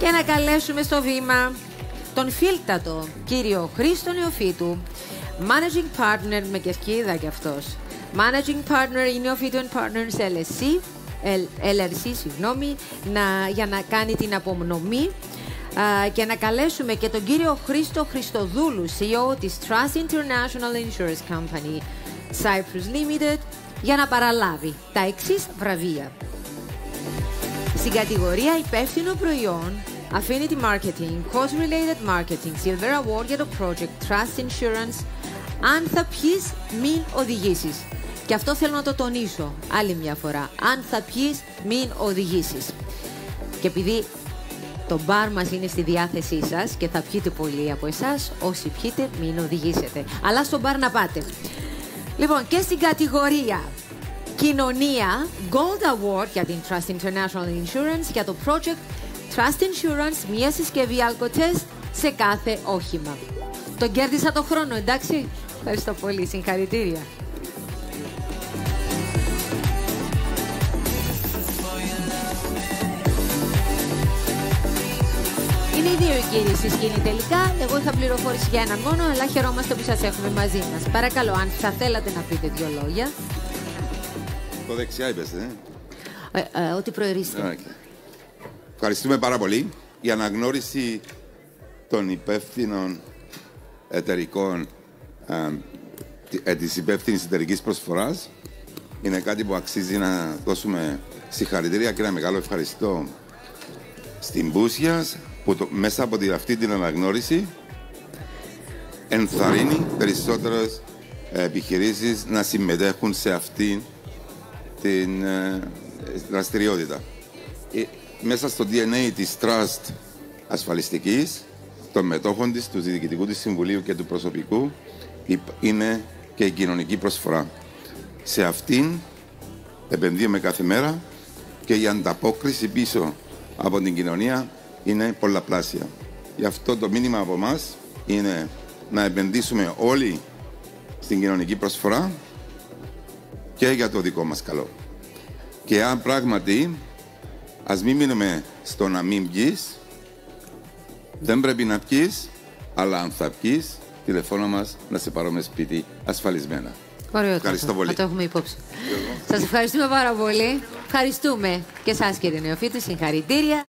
Και να καλέσουμε στο βήμα τον φίλτατο κύριο Χρήστο Νεοφύτου, Managing Partner, με κερκίδα κι αυτός. Managing Partner είναι Νεοφύτου & Partners LLC, για να κάνει την απομνομή. Και να καλέσουμε και τον κύριο Χρήστο Χριστοδούλου, CEO της Trust International Insurance Company Cyprus Limited, για να παραλάβει τα εξής βραβεία. Στην κατηγορία υπεύθυνο προϊόν, Affinity Marketing, Cost Related Marketing, Silver Award για το Project Trust Insurance, αν θα πιείς μην οδηγήσεις. Και αυτό θέλω να το τονίσω άλλη μια φορά. Αν θα πιείς μην οδηγήσεις. Και επειδή το μπαρ μας είναι στη διάθεσή σας και θα πιείτε πολλοί από εσάς, όσοι πιείτε μην οδηγήσετε. Αλλά στο μπαρ να πάτε. Λοιπόν, και στην κατηγορία Κοινωνία, Gold Award για την Trust International Insurance για το Project Trust Insurance, μια συσκευή Alcotest σε κάθε όχημα. Τον κέρδισα το χρόνο, εντάξει. Ευχαριστώ πολύ, συγχαρητήρια. Είναι οι δύο οι κύριοι στη σκηνή τελικά. Εγώ είχα πληροφόρηση για έναν μόνο, αλλά χαιρόμαστε που σας έχουμε μαζί μας. Παρακαλώ, αν θα θέλατε να πείτε δύο λόγια. Το δεξιά είπες, Ό,τι προοριστεί. Ευχαριστούμε πάρα πολύ. Η αναγνώριση των υπεύθυνων εταιρικών, της υπεύθυνης εταιρικής προσφοράς είναι κάτι που αξίζει να δώσουμε συγχαρητήρια και ένα μεγάλο ευχαριστώ στην Μπούσιας, που μέσα από αυτή την αναγνώριση ενθαρρύνει περισσότερες επιχειρήσεις να συμμετέχουν σε αυτή την δραστηριότητα. Μέσα στο DNA της Trust ασφαλιστικής, των μετόχων της, του Διοικητικού της Συμβουλίου και του προσωπικού, είναι και η κοινωνική προσφορά. Σε αυτήν επενδύουμε κάθε μέρα και η ανταπόκριση πίσω από την κοινωνία είναι πολλαπλάσια. Γι' αυτό το μήνυμα από εμάς είναι να επενδύσουμε όλοι στην κοινωνική προσφορά και για το δικό μας καλό. Και αν πράγματι, ας μην μείνουμε στο να μην πιείς, δεν πρέπει να πιείς, αλλά αν θα πιείς, τηλεφώνα μας να σε πάρουμε σπίτι ασφαλισμένα. Ωραίο, ευχαριστώ πολύ. Θα το έχουμε υπόψη. Σας ευχαριστούμε πάρα πολύ. Ευχαριστούμε και εσάς κύριε Νεοφύτη, συγχαρητήρια.